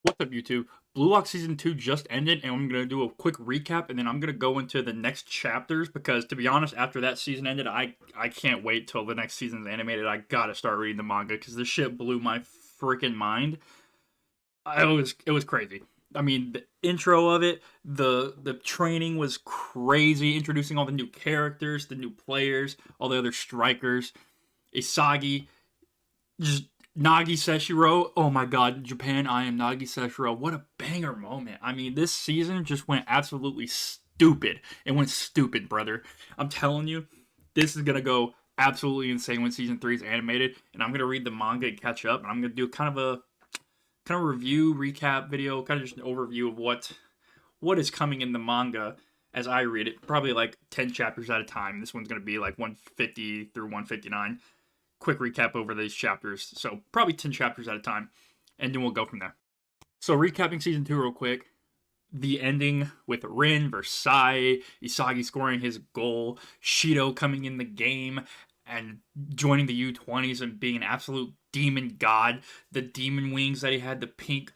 What's up, YouTube? Blue Lock Season 2 just ended, and I'm going to do a quick recap, and then I'm going to go into the next chapters, because, to be honest, after that season ended, I can't wait till the next season's animated. I gotta start reading the manga, because this shit blew my freaking mind. It was crazy. I mean, the intro of it, the training was crazy, introducing all the new characters, the new players, all the other strikers. Isagi, just Nagi Seshiro. Oh my god, Japan, I am Nagi Seshiro. What a banger moment. I mean, this season just went absolutely stupid. It went stupid, brother. I'm telling you, this is gonna go absolutely insane when season 3 is animated, and I'm gonna read the manga and catch up, and I'm gonna do kind of review, recap video, kind of just an overview of what is coming in the manga as I read it. Probably like 10 chapters at a time. This one's gonna be like 150 through 159. Quick recap over these chapters. So probably 10 chapters at a time, and then we'll go from there. So recapping season 2 real quick. The ending with Rin versus Sai, Isagi scoring his goal, Shido coming in the game and joining the U20s and being an absolute demon god. The demon wings that he had, the pink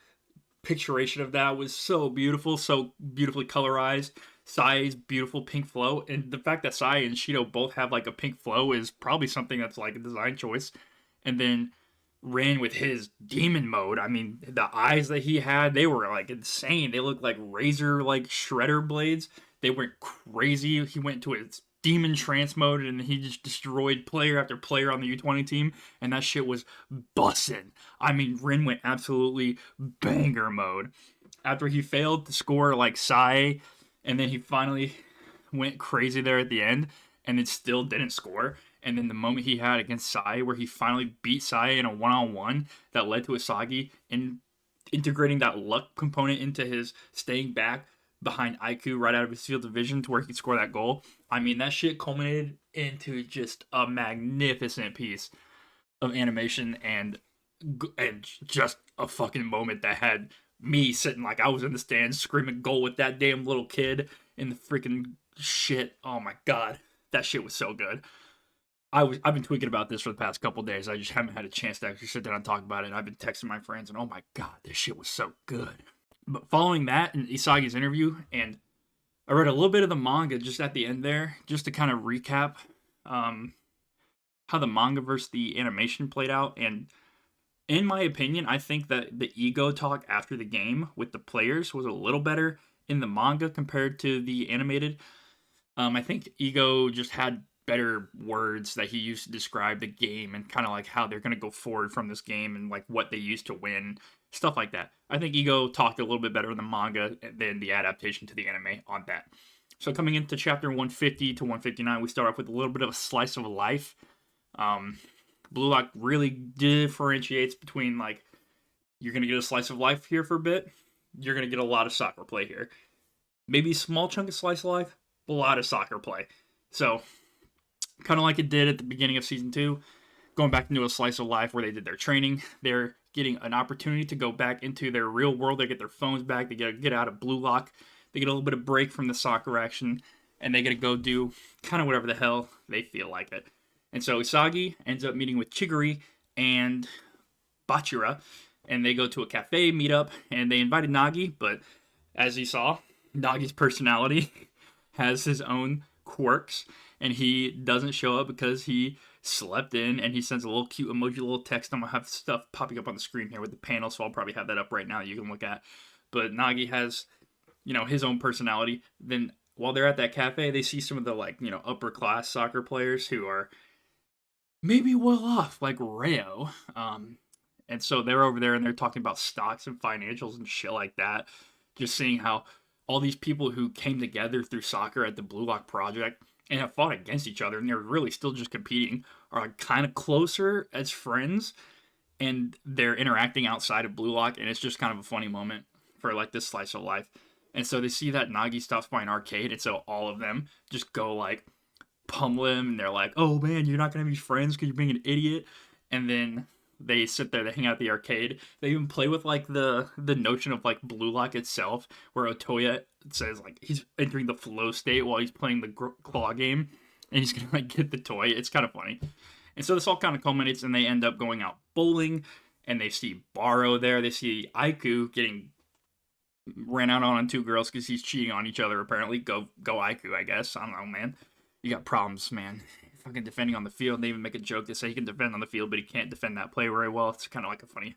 picturation of that was so beautiful, so beautifully colorized. Sai's beautiful pink flow, and the fact that Sai and Shido both have like a pink flow is probably something that's like a design choice. And then Rin with his demon mode, I mean, the eyes that he had, they were like insane. They looked like razor, like shredder blades. They went crazy. He went to his demon trance mode and he just destroyed player after player on the U20 team, and that shit was bussin'. I mean, Rin went absolutely banger mode. After he failed to score like Sai, and then he finally went crazy there at the end, and then still didn't score. And then the moment he had against Sai, where he finally beat Sai in a one-on-one that led to Isagi, and integrating that luck component into his staying back behind Aiku right out of his field of vision to where he could score that goal. I mean, that shit culminated into just a magnificent piece of animation, and just a fucking moment that had me sitting like I was in the stands screaming goal with that damn little kid in the freaking shit. Oh my god, that shit was so good. I've been tweaking about this for the past couple days. I just haven't had a chance to actually sit down and talk about it. And I've been texting my friends, and oh my god, this shit was so good. But following that and Isagi's interview, and I read a little bit of the manga just at the end there, just to kind of recap um, how the manga versus the animation played out. And in my opinion, I think that the ego talk after the game with the players was a little better in the manga compared to the animated. I think Ego just had better words that he used to describe the game and kind of like how they're going to go forward from this game and like what they used to win, stuff like that. I think Ego talked a little bit better in the manga than the adaptation to the anime on that. So coming into chapter 150 to 159, we start off with a little bit of a slice of life. Um, Blue Lock really differentiates between like you're going to get a slice of life here for a bit, you're going to get a lot of soccer play here. Maybe a small chunk of slice of life, a lot of soccer play. So, kind of like it did at the beginning of season 2, going back into a slice of life where they did their training, they're getting an opportunity to go back into their real world. They get their phones back, they get out of Blue Lock, they get a little bit of break from the soccer action, and they get to go do kind of whatever the hell they feel like it. And so Isagi ends up meeting with Chiguri and Bachira, and they go to a cafe meetup, and they invited Nagi, but as you saw, Nagi's personality has his own quirks, and he doesn't show up because he slept in, and he sends a little cute emoji, little text. I'm gonna have stuff popping up on the screen here with the panel, so I'll probably have that up right now that you can look at. But Nagi has, his own personality. Then while they're at that cafe, they see some of the like, upper class soccer players who are maybe well off, like Rayo. And so they're over there and they're talking about stocks and financials and shit like that. Just seeing how all these people who came together through soccer at the Blue Lock Project and have fought against each other, and they're really still just competing, are like kind of closer as friends, and they're interacting outside of Blue Lock, and it's just kind of a funny moment for like this slice of life. And so they see that Nagi stops by an arcade, and so all of them just go like pummel him, and they're like, "Oh man, you're not gonna be friends because you're being an idiot." And then they sit there, they hang out at the arcade. They even play with like the notion of like Blue Lock itself, where Otoya says like he's entering the flow state while he's playing the claw game, and he's gonna like get the toy. It's kind of funny. And so this all kind of culminates, and they end up going out bowling, and they see Baro there. They see Aiku getting ran out on two girls because he's cheating on each other, apparently. Go Aiku, I guess. I don't know, man. You got problems, man. Fucking defending on the field. They even make a joke. They say he can defend on the field, but he can't defend that play very well. It's kind of like a funny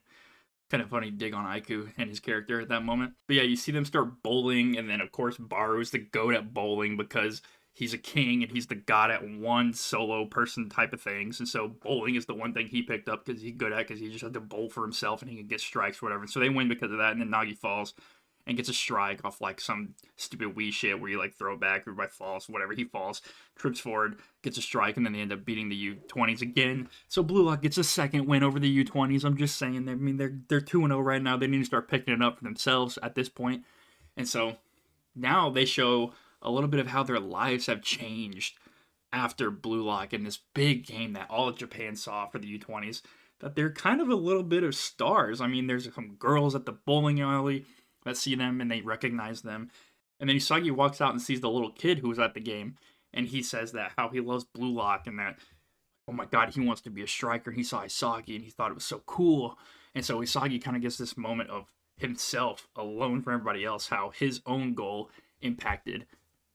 dig on Aiku and his character at that moment. But yeah, you see them start bowling, and then of course Baru's the goat at bowling because he's a king and he's the god at one solo person type of things. And so bowling is the one thing he picked up because he's good at, because he just had to bowl for himself and he can get strikes or whatever. So they win because of that, and then Nagi falls and gets a strike off like some stupid Wii shit where you like throw it back, everybody falls, whatever. He falls, trips forward, gets a strike, and then they end up beating the U20s again. So Blue Lock gets a second win over the U20s. I'm just saying, I mean, they're 2-0 right now. They need to start picking it up for themselves at this point. And so now they show a little bit of how their lives have changed after Blue Lock in this big game that all of Japan saw for the U20s, that they're kind of a little bit of stars. I mean, there's some girls at the bowling alley that see them and they recognize them. And then Isagi walks out and sees the little kid who was at the game, and he says that how he loves Blue Lock and that, oh my god, he wants to be a striker. And he saw Isagi and he thought it was so cool. And so Isagi kind of gets this moment of himself alone from everybody else, how his own goal impacted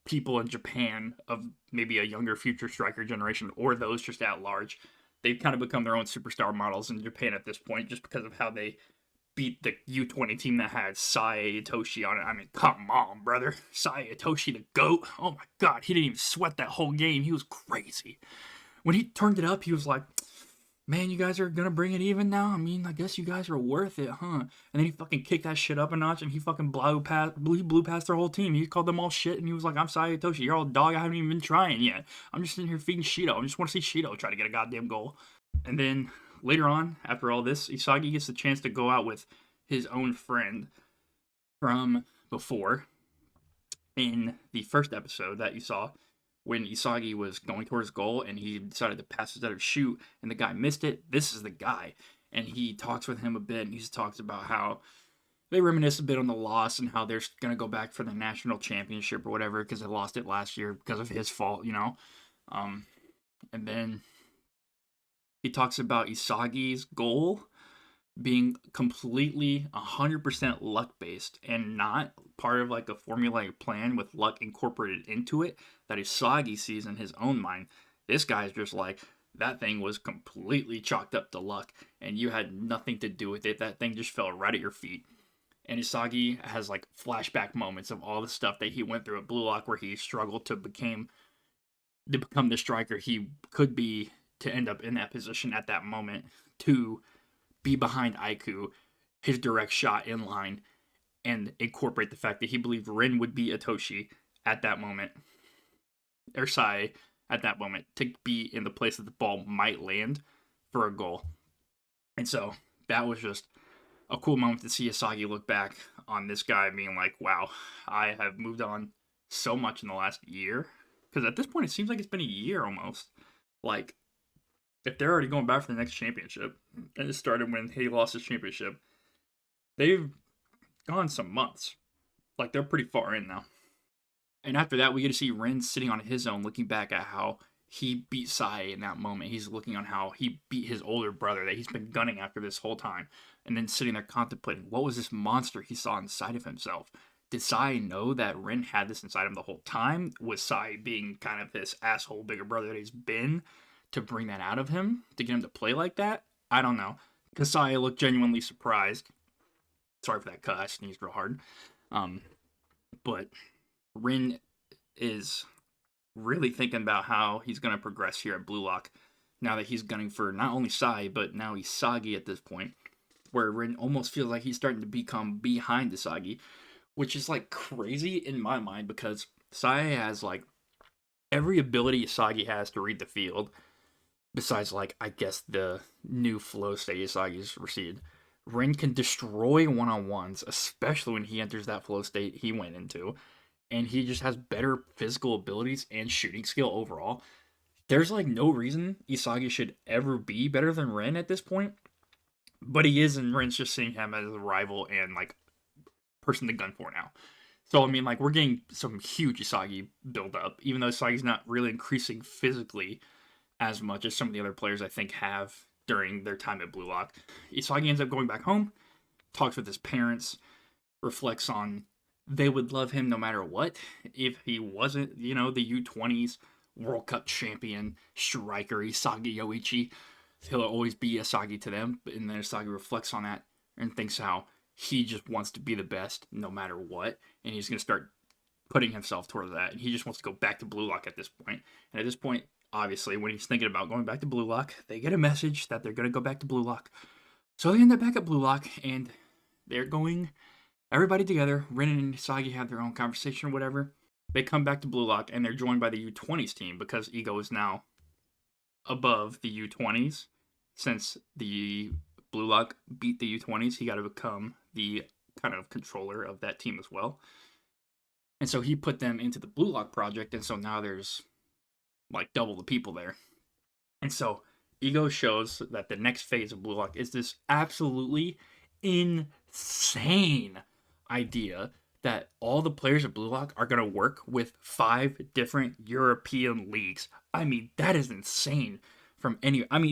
people in Japan of maybe a younger future striker generation or those just at large. They've kind of become their own superstar models in Japan at this point just because of how they beat the U20 team that had Sae Itoshi on it. I mean, come on, brother. Sae Itoshi, the GOAT. Oh my god, he didn't even sweat that whole game. He was crazy. When he turned it up, he was like, man, you guys are gonna bring it even now? I mean, I guess you guys are worth it, huh? And then he fucking kicked that shit up a notch, and he fucking blew past their whole team. He called them all shit, and he was like, I'm Sae Itoshi. You're all dog. I haven't even been trying yet. I'm just sitting here feeding Shido. I just want to see Shido try to get a goddamn goal. And then later on, after all this, Isagi gets the chance to go out with his own friend from before in the first episode that you saw when Isagi was going towards goal and he decided to pass instead of shoot and the guy missed it. This is the guy. And he talks with him a bit and he talks about how they reminisce a bit on the loss and how they're going to go back for the national championship or whatever because they lost it last year because of his fault, you know. And then he talks about Isagi's goal being completely 100% luck-based and not part of like a formulaic plan with luck incorporated into it that Isagi sees in his own mind. This guy's just like, that thing was completely chalked up to luck and you had nothing to do with it. That thing just fell right at your feet. And Isagi has like flashback moments of all the stuff that he went through at Blue Lock where he struggled to become the striker he could be to end up in that position at that moment, to be behind Aiku, his direct shot in line, and incorporate the fact that he believed Rin would be Itoshi at that moment, or Sae at that moment, to be in the place that the ball might land for a goal. And so that was just a cool moment to see Isagi look back on this guy being like, wow, I have moved on so much in the last year. Because at this point, it seems like it's been a year almost. Like, if they're already going back for the next championship, and it started when he lost his championship, they've gone some months. Like, they're pretty far in now. And after that, we get to see Rin sitting on his own, looking back at how he beat Sae in that moment. He's looking on how he beat his older brother that he's been gunning after this whole time. And then sitting there contemplating, what was this monster he saw inside of himself? Did Sae know that Rin had this inside him the whole time? Was Sae being kind of this asshole bigger brother that he's been to bring that out of him, to get him to play like that? I don't know. Because Sae looked genuinely surprised. Sorry for that cut, I sneezed real hard. But Rin is really thinking about how he's going to progress here at Blue Lock, now that he's gunning for not only Sae, but now Isagi at this point, where Rin almost feels like he's starting to become behind Isagi, which is like crazy in my mind, because Sae has like every ability Isagi has to read the field, besides, like, I guess the new flow state Isagi's received. Rin can destroy one-on-ones, especially when he enters that flow state he went into. And he just has better physical abilities and shooting skill overall. There's, like, no reason Isagi should ever be better than Rin at this point. But he is, and Rin's just seeing him as a rival and, like, person to gun for now. So, I mean, like, we're getting some huge Isagi build-up, even though Isagi's not really increasing physically as much as some of the other players I think have during their time at Blue Lock. Isagi ends up going back home, talks with his parents, reflects on they would love him no matter what if he wasn't, the U20s World Cup champion striker Isagi Yoichi. He'll always be Isagi to them. And then Isagi reflects on that and thinks how he just wants to be the best no matter what. And he's going to start putting himself towards that. And he just wants to go back to Blue Lock at this point. And at this point, obviously, when he's thinking about going back to Blue Lock, they get a message that they're going to go back to Blue Lock. So they end up back at Blue Lock, and they're going, everybody together. Rin and Isagi have their own conversation or whatever. They come back to Blue Lock, and they're joined by the U20s team because Ego is now above the U20s. Since the Blue Lock beat the U20s, he got to become the kind of controller of that team as well. And so he put them into the Blue Lock project, and so now there's like double the people there. And so Ego shows that the next phase of Blue Lock is this absolutely insane idea that all the players of Blue Lock are going to work with 5 different European leagues. I mean, that is insane.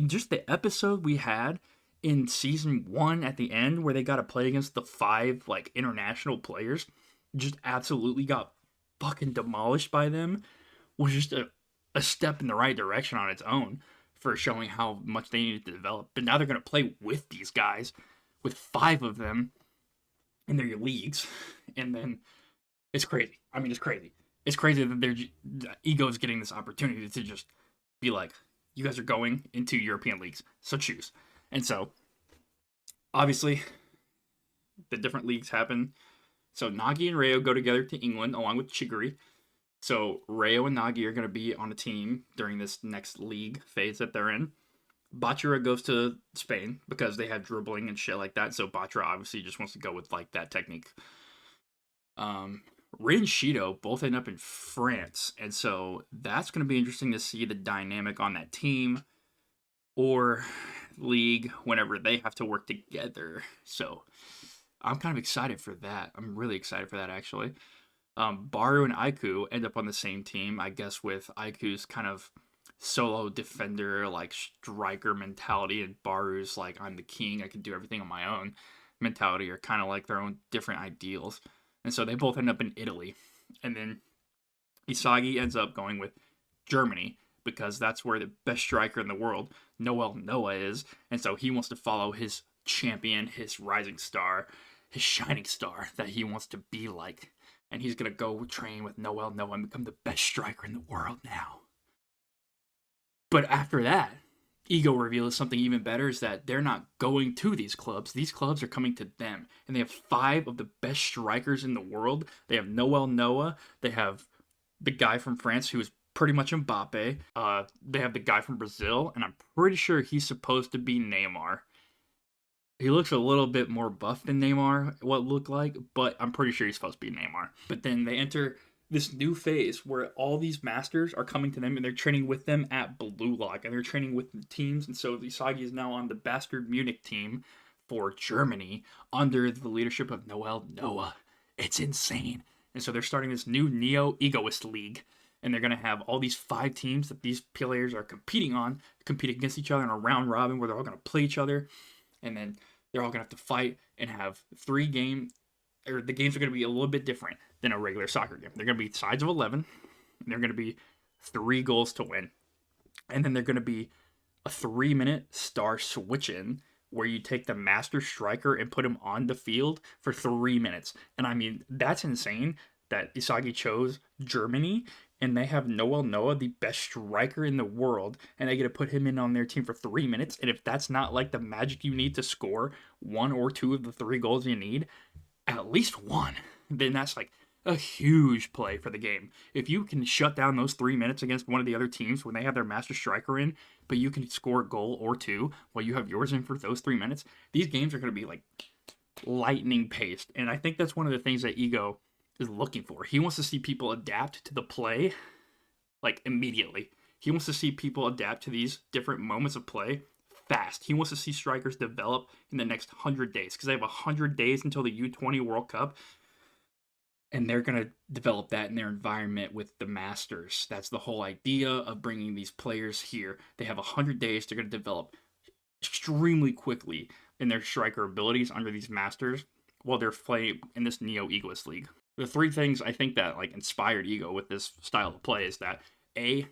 Just the episode we had in season 1 at the end where they got to play against the 5 like international players, just absolutely got fucking demolished by them, was just a step in the right direction on its own for showing how much they needed to develop. But now they're going to play with these guys, with 5 of them in their leagues, and then it's crazy. I mean, it's crazy. It's crazy that Ego's getting this opportunity to just be like, you guys are going into European leagues, so choose. And so, obviously, the different leagues happen. So Nagi and Reo go together to England along with Chigiri. So Reo and Nagi are going to be on a team during this next league phase that they're in. Bachira goes to Spain because they have dribbling and shit like that. So Bachira obviously just wants to go with like that technique. Rin and Shido both end up in France. And so that's going to be interesting to see the dynamic on that team or league whenever they have to work together. So I'm kind of excited for that. I'm really excited for that, actually. Baru and Aiku end up on the same team, I guess, with Aiku's kind of solo defender, like striker mentality, and Baru's like, I'm the king, I can do everything on my own mentality, are kind of like their own different ideals. And so they both end up in Italy. And then Isagi ends up going with Germany because that's where the best striker in the world, Noel Noa, is. And so he wants to follow his champion, his rising star, his shining star that he wants to be like. And he's going to go train with Noel Noa and become the best striker in the world now. But after that, Ego reveals something even better, is that they're not going to these clubs. These clubs are coming to them. And they have 5 of the best strikers in the world. They have Noel Noa. They have the guy from France who is pretty much Mbappe. They have the guy from Brazil. And I'm pretty sure he's supposed to be Neymar. He looks a little bit more buff than Neymar, what it looked like, but I'm pretty sure he's supposed to be Neymar. But then they enter this new phase where all these masters are coming to them and they're training with them at Blue Lock and they're training with the teams. And so Isagi is now on the Bastard Munich team for Germany under the leadership of Noel Noa. It's insane. And so they're starting this new Neo Egoist League. And they're going to have all these 5 teams that these players are competing against each other in a round robin where they're all going to play each other. And then they're all going to have to fight and have 3 games. Or the games are going to be a little bit different than a regular soccer game. They're going to be sides of 11. And they're going to be 3 goals to win. And then they're going to be a 3-minute star switch-in where you take the master striker and put him on the field for 3 minutes. And I mean, that's insane that Isagi chose Germany. And they have Noel Noa, the best striker in the world, and they get to put him in on their team for 3 minutes. And if that's not like the magic you need to score 1 or 2 of the 3 goals you need, at least 1, then that's like a huge play for the game. If you can shut down those 3 minutes against one of the other teams when they have their master striker in, but you can score a goal or 2 while you have yours in for those 3 minutes, these games are going to be like lightning paced. And I think that's one of the things that Ego is looking for. He wants to see people adapt to the play like immediately. He wants to see people adapt to these different moments of play fast. He wants to see strikers develop in the next 100 days because they have 100 days until the U20 World Cup, and they're going to develop that in their environment with the Masters. That's the whole idea of bringing these players here. They have 100 days. They're going to develop extremely quickly in their striker abilities under these masters while they're playing in this Neo Egoist League. The three things I think that like inspired Ego with this style of play is that A,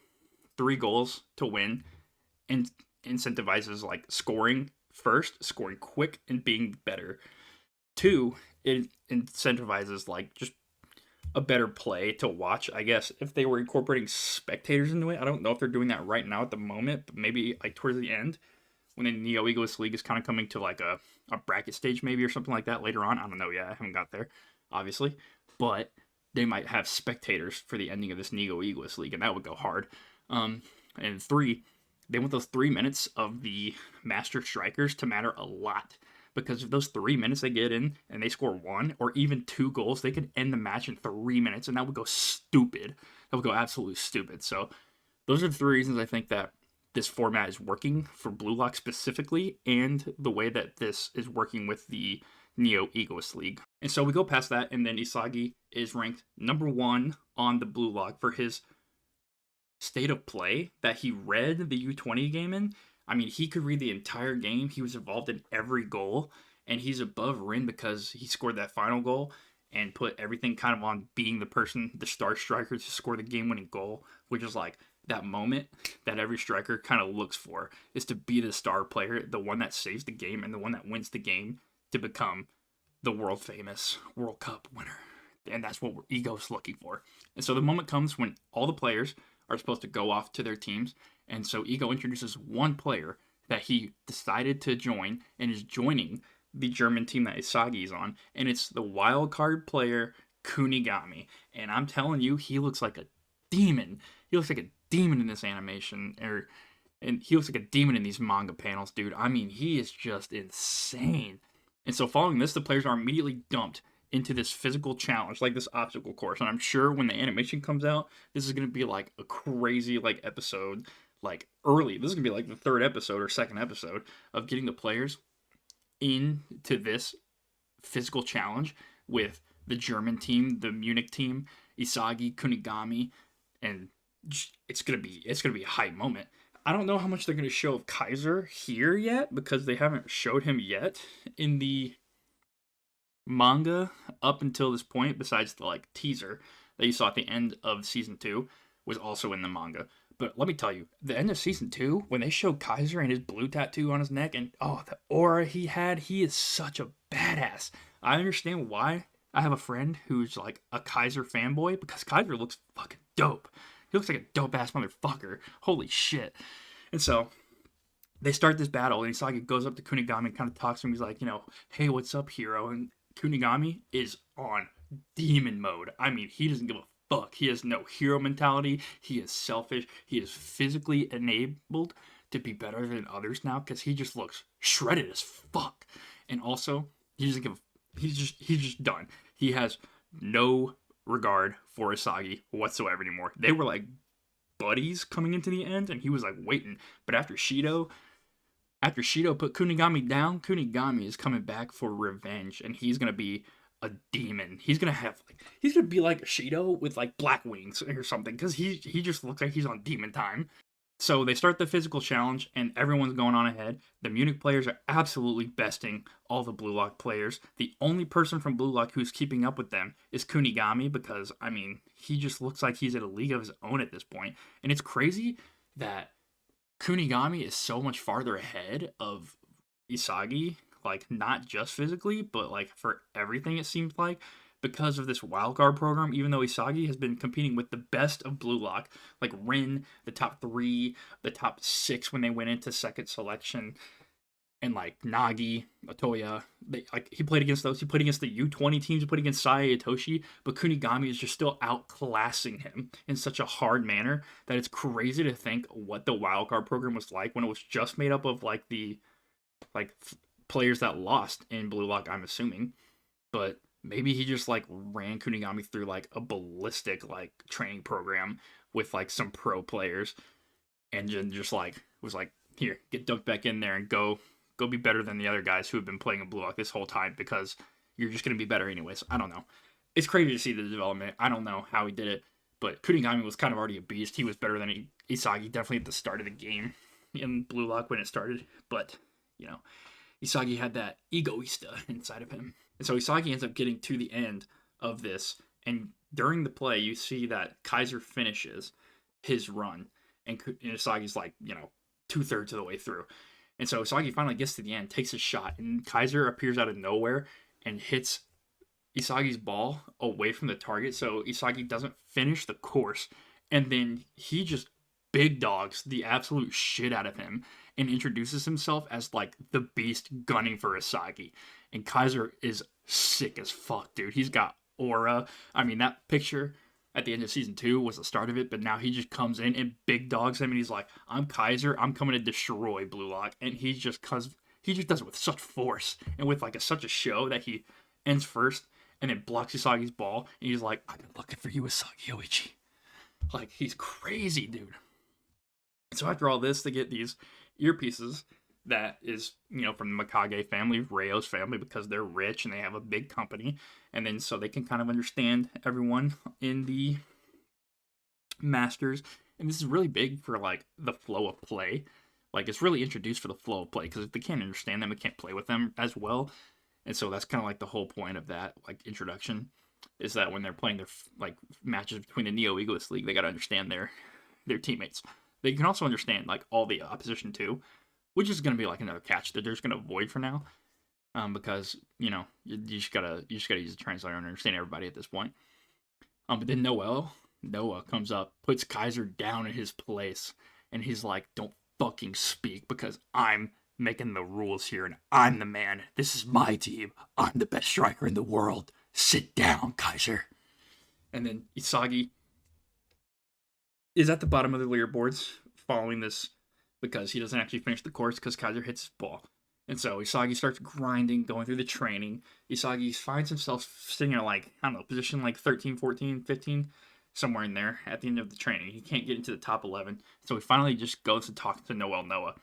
3 goals to win, and incentivizes like scoring first, scoring quick, and being better. 2, it incentivizes like just a better play to watch. I guess if they were incorporating spectators into it, I don't know if they're doing that right now at the moment, but maybe like towards the end when the Neo Egoist League is kind of coming to like a bracket stage maybe or something like that later on. I don't know yet. I haven't got there, obviously, but they might have spectators for the ending of this Neo Egoist League, and that would go hard. And 3, they want those 3 minutes of the master strikers to matter a lot. Because if those 3 minutes they get in and they score 1 or even 2 goals, they could end the match in 3 minutes, and that would go stupid. That would go absolutely stupid. So those are the 3 reasons I think that this format is working for Blue Lock specifically, and the way that this is working with the Neo Egoist League. And so we go past that, and then Isagi is ranked number 1 on the Blue Lock for his state of play that he read the U20 game in. I mean, he could read the entire game. He was involved in every goal, and he's above Rin because he scored that final goal and put everything kind of on being the person, the star striker to score the game-winning goal, which is like that moment that every striker kind of looks for, is to be the star player, the one that saves the game and the one that wins the game to become the world-famous World Cup winner. And that's what Ego's looking for. And so the moment comes when all the players are supposed to go off to their teams. And so Ego introduces one player that he decided to join and is joining the German team that Isagi is on. And it's the wild card player Kunigami. And I'm telling you, he looks like a demon. He looks like a demon in this animation. And he looks like a demon in these manga panels, dude. I mean, he is just insane. And so following this, the players are immediately dumped into this physical challenge, like this obstacle course. And I'm sure when the animation comes out, this is going to be like a crazy like episode, like early. This is going to be like the 3rd episode or 2nd episode of getting the players into this physical challenge with the German team, the Munich team, Isagi, Kunigami, and it's going to be a hype moment. I don't know how much they're going to show of Kaiser here yet because they haven't showed him yet in the manga up until this point, besides the like teaser that you saw at the end of season 2 was also in the manga. But let me tell you, the end of season 2, when they showed Kaiser and his blue tattoo on his neck, and oh, the aura he had, he is such a badass. I understand why I have a friend who's like a Kaiser fanboy, because Kaiser looks fucking dope. He looks like a dope ass motherfucker. Holy shit. And so they start this battle, and Isagi goes up to Kunigami and kind of talks to him. He's like, hey, what's up, hero? And Kunigami is on demon mode. I mean, he doesn't give a fuck. He has no hero mentality. He is selfish. He is physically enabled to be better than others now because he just looks shredded as fuck. And also, he doesn't give he's just done. He has no regard for Isagi whatsoever anymore. They were like buddies coming into the end, and he was like waiting. But after Shido put Kunigami down, Kunigami is coming back for revenge, and he's gonna be a demon. He's gonna be like Shido with like black wings or something, because he just looks like he's on demon time. So they start the physical challenge, and everyone's going on ahead. The Munich players are absolutely besting all the Blue Lock players. The only person from Blue Lock who's keeping up with them is Kunigami, because, I mean, he just looks like he's at a league of his own at this point. And it's crazy that Kunigami is so much farther ahead of Isagi, like, not just physically, but, like, for everything, it seems like, because of this wildcard program, even though Isagi has been competing with the best of Blue Lock, like Rin, the top 3, the top 6 when they went into second selection, and like Nagi, Otoya, he played against those. He played against the U20 teams, he played against Saya Itoshi, but Kunigami is just still outclassing him in such a hard manner that it's crazy to think what the wildcard program was like when it was just made up of like the players that lost in Blue Lock, I'm assuming. But maybe he just like ran Kunigami through like a ballistic like training program with like some pro players, and then just like was like, here, get dunked back in there and go be better than the other guys who have been playing in Blue Lock this whole time, because you're just gonna be better anyways. I don't know. It's crazy to see the development. I don't know how he did it, but Kunigami was kind of already a beast. He was better than Isagi definitely at the start of the game in Blue Lock when it started. But Isagi had that egoista inside of him. And so Isagi ends up getting to the end of this. And during the play, you see that Kaiser finishes his run. And Isagi's like, 2/3 of the way through. And so Isagi finally gets to the end, takes a shot. And Kaiser appears out of nowhere and hits Isagi's ball away from the target. So Isagi doesn't finish the course. And then he just big dogs the absolute shit out of him and introduces himself as like the beast gunning for Isagi. And Kaiser is sick as fuck, dude. He's got aura. I mean, that picture at the end of season 2 was the start of it, but now he just comes in and big dogs him and he's like, I'm Kaiser, I'm coming to destroy Blue Lock. And he just does it with such force and with like such a show that he ends first and then blocks Isagi's ball and he's like, I've been looking for you, Isagi Yoichi. Like, he's crazy, dude. So after all this, they get these earpieces that is, from the Mikage family, Reo's family, because they're rich and they have a big company. And then so they can kind of understand everyone in the Masters. And this is really big for, like, the flow of play. Like, it's really introduced for the flow of play, because if they can't understand them, they can't play with them as well. And so that's kind of like the whole point of that, like, introduction, is that when they're playing their, like, matches between the Neo Egoist League, they got to understand their teammates. They can also understand, like, all the opposition, too, which is going to be, like, another catch that they're just going to avoid for now, because, you just gotta use the translator and understand everybody at this point. But then Noel Noa comes up, puts Kaiser down in his place, and he's like, don't fucking speak, because I'm making the rules here, and I'm the man. This is my team. I'm the best striker in the world. Sit down, Kaiser. And then Isagi is at the bottom of the leaderboards following this because he doesn't actually finish the course because Kaiser hits his ball. And so Isagi starts grinding, going through the training. Isagi finds himself sitting at, like, I don't know, position like 13, 14, 15, somewhere in there at the end of the training. He can't get into the top 11. So he finally just goes to talk to Noel Noa.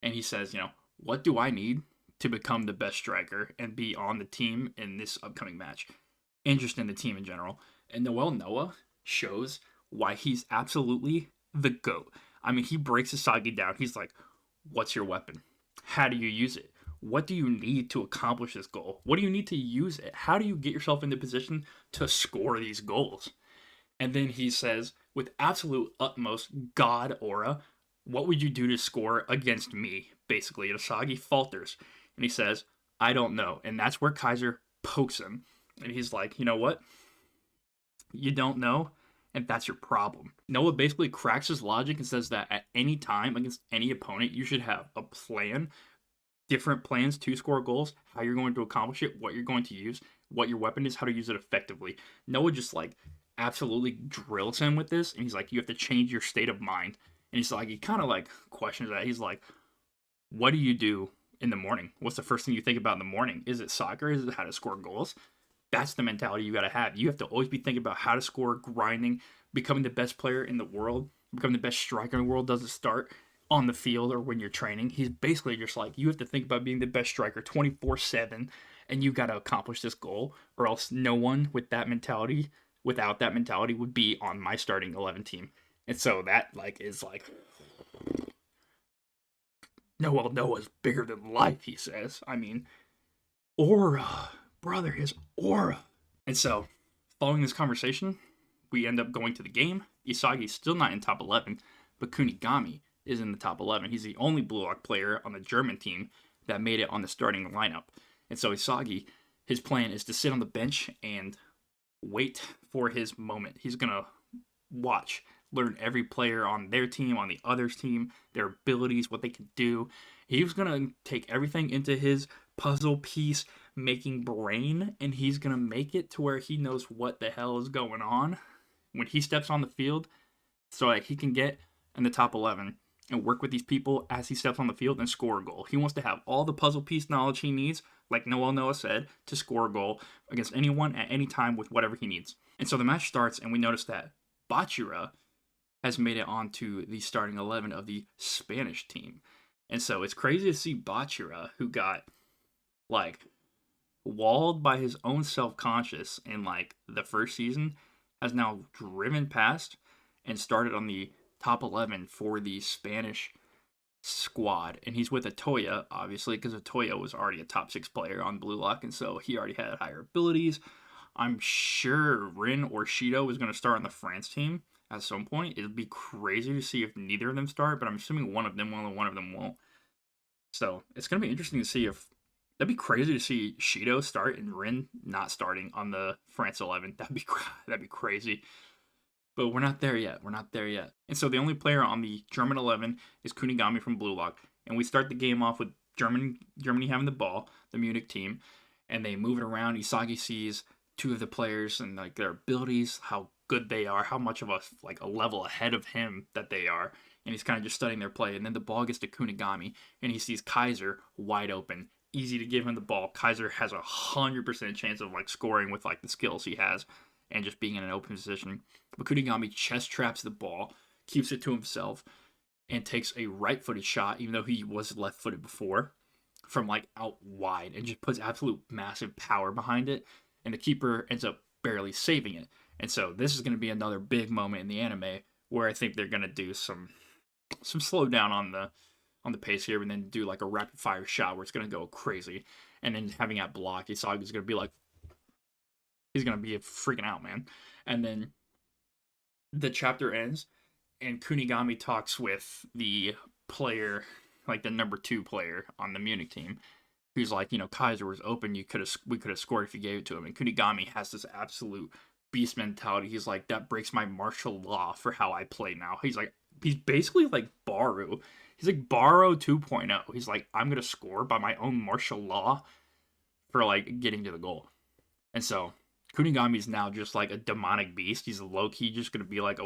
And he says, what do I need to become the best striker and be on the team in this upcoming match? Interest in the team in general. And Noel Noa shows why he's absolutely the GOAT. I mean, he breaks Isagi down. He's like, what's your weapon? How do you use it? What do you need to accomplish this goal? What do you need to use it? How do you get yourself in the position to score these goals? And then he says, with absolute utmost god aura, what would you do to score against me? Basically, Isagi falters. And he says, I don't know. And that's where Kaiser pokes him. And he's like, you know what? You don't know? And that's your problem. Noah basically cracks his logic and says that at any time against any opponent, you should have a plan, different plans to score goals, how you're going to accomplish it, what you're going to use, what your weapon is, how to use it effectively. Noah just, like, absolutely drills him with this, and he's like, you have to change your state of mind. And he's like, he kind of, like, questions that. He's like, what do you do in the morning? What's the first thing you think about in the morning? Is it soccer? Is it how to score goals? That's the mentality you got to have. You have to always be thinking about how to score, grinding, becoming the best player in the world, becoming the best striker in the world. Doesn't start on the field or when you're training. He's basically just like, you have to think about being the best striker 24/7, and you got to accomplish this goal, or else no one with that mentality, without that mentality, would be on my starting 11 team. And so that, like, is like, Noel Noah's bigger than life, he says. I mean, aura. Brother, his aura. And so, following this conversation, we end up going to the game. Isagi's still not in top 11, but Kunigami is in the top 11. He's the only Blue Lock player on the German team that made it on the starting lineup. And so Isagi, his plan is to sit on the bench and wait for his moment. He's going to watch, learn every player on their team, on the other's team, their abilities, what they can do. He was going to take everything into his puzzle piece making brain, and he's going to make it to where he knows what the hell is going on when he steps on the field, so that he can get in the top 11 and work with these people as he steps on the field and score a goal. He wants to have all the puzzle piece knowledge he needs, like Noel Noah said, to score a goal against anyone at any time with whatever he needs. And so the match starts, and we notice that Bachira has made it onto the starting 11 of the Spanish team. And so it's crazy to see Bachira, who got, like, walled by his own self-conscious in, like, the first season, has now driven past and started on the top 11 for the Spanish squad, and he's with Otoya, obviously, because Otoya was already a top 6 player on Blue Lock, and so he already had higher abilities. I'm sure Rin or Shido is going to start on the France team at some point. It'd be crazy to see if neither of them start, but I'm assuming one of them will and one of them won't. So it's going to be interesting to see if that'd be crazy to see Shido start and Rin not starting on the France 11. That'd be crazy. But we're not there yet. We're not there yet. And so the only player on the German 11 is Kunigami from Blue Lock. And we start the game off with Germany having the ball, the Munich team, and they move it around. Isagi sees two of the players and like their abilities, how good they are, how much of a level ahead of him that they are. And he's kind of just studying their play. And then the ball gets to Kunigami, and he sees Kaiser wide open. Easy to give him the ball. Kaiser has 100% chance of like scoring with like the skills he has and just being in an open position. But Kunigami chest traps the ball, keeps it to himself, and takes a right-footed shot, even though he was left-footed before, from like out wide, and just puts absolute massive power behind it. And the keeper ends up barely saving it. And so this is going to be another big moment in the anime where I think they're going to do some slow down on the pace here, and then do like a rapid fire shot where it's going to go crazy. And then having that block, Isagi's going to be like, he's going to be freaking out, man. And then the chapter ends, and Kunigami talks with the player, like the number 2 player on the Munich team, who's like, Kaiser was open. We could have scored if you gave it to him. And Kunigami has this absolute beast mentality. He's like, that breaks my martial law for how I play now. He's basically like Baru. He's like Baru 2.0. He's like, I'm gonna score by my own martial law for like getting to the goal. And so Kunigami's now just like a demonic beast. He's low-key just gonna be like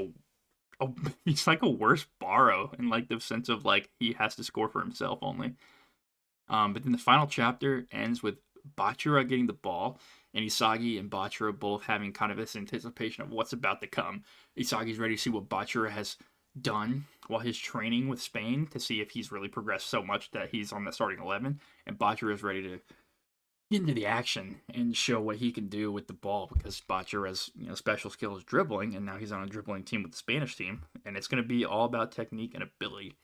he's like a worse Baru in like the sense of like he has to score for himself only. But then the final chapter ends with Bachira getting the ball, and Isagi and Bachira both having kind of this anticipation of what's about to come. Isagi's ready to see what Bachira has done while he's training with Spain to see if he's really progressed so much that he's on the starting 11, and Bachira is ready to get into the action and show what he can do with the ball, because Bachira has special skills dribbling, and now he's on a dribbling team with the Spanish team, and it's going to be all about technique and ability.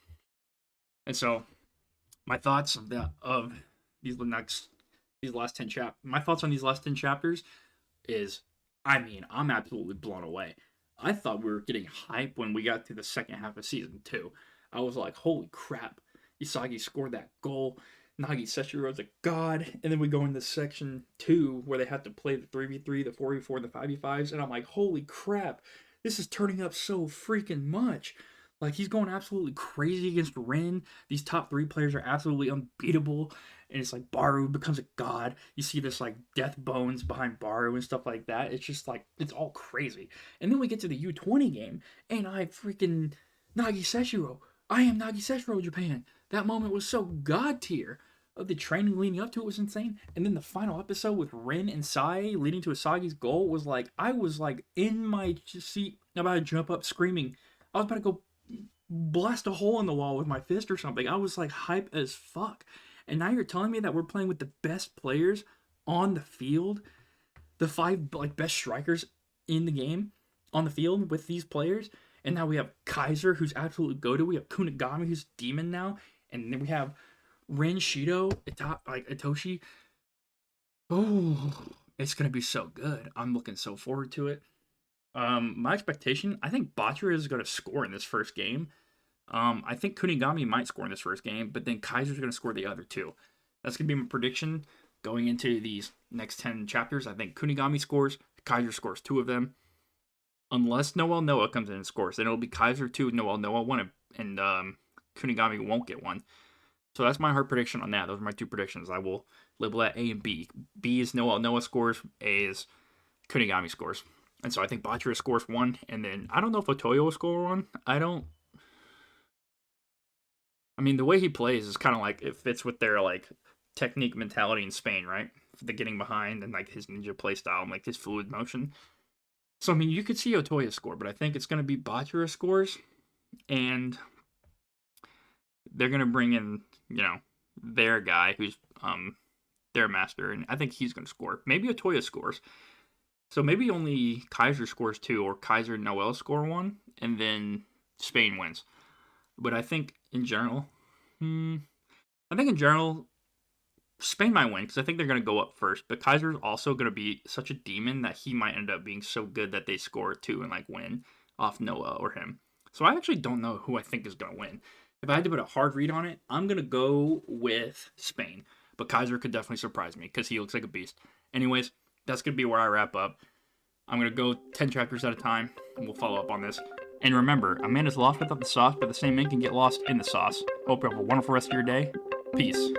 And so my thoughts of these last 10 my thoughts on these last 10 chapters is, I'm absolutely blown away. I thought we were getting hype when we got to the second half of season 2. I was like, holy crap, Isagi scored that goal. Nagi Seshiro's a god. And then we go into section 2 where they have to play the 3v3, the 4v4, and the 5v5s. And I'm like, holy crap, this is turning up so freaking much. Like, he's going absolutely crazy against Rin. These top 3 players are absolutely unbeatable. And it's like Baru becomes a god. You see this like death bones behind Baru and stuff like that. It's just like, it's all crazy. And then we get to the U20 game, and I freaking Nagi Seshiro. I am Nagi Seshiro, Japan. That moment was so god tier. The training leading up to it was insane. And then the final episode with Rin and Sai leading to Asagi's goal was like, I was like in my seat about to jump up screaming. I was about to go blast a hole in the wall with my fist or something. I was like hype as fuck. And now you're telling me that we're playing with the best players on the field, the 5 like best strikers in the game on the field with these players. And now we have Kaiser, who's absolutely goated. We have Kunigami, who's demon now, and then we have Rin, Shido, Itoshi. Oh, it's gonna be so good. I'm looking so forward to it. My expectation, I think Bachira is gonna score in this first game. I think Kunigami might score in this first game, but then Kaiser's going to score the other 2. That's going to be my prediction going into these next 10 chapters. I think Kunigami scores, Kaiser scores 2 of them. Unless Noel Noa comes in and scores, then it'll be Kaiser 2, Noel Noa 1, and Kunigami won't get 1. So that's my hard prediction on that. Those are my 2 predictions. I will label that A and B. B is Noel Noa scores, A is Kunigami scores. And so I think Bachira scores 1, and then I don't know if Otoyo will score 1. The way he plays is kind of like, it fits with their, like, technique mentality in Spain, right? The getting behind and, like, his ninja play style and, like, his fluid motion. So, you could see Otoya score, but I think it's going to be Bachira scores, and they're going to bring in, their guy who's, their master, and I think he's going to score. Maybe Otoya scores. So maybe only Kaiser scores 2, or Kaiser and Noel score 1, and then Spain wins. But I think, in general, I think in general, Spain might win because I think they're going to go up first. But Kaiser's also going to be such a demon that he might end up being so good that they score two and like win off Noah or him. So I actually don't know who I think is going to win. If I had to put a hard read on it, I'm going to go with Spain. But Kaiser could definitely surprise me because he looks like a beast. Anyways, that's going to be where I wrap up. I'm going to go 10 chapters at a time, and we'll follow up on this. And remember, a man is lost without the sauce, but the same man can get lost in the sauce. Hope you have a wonderful rest of your day. Peace.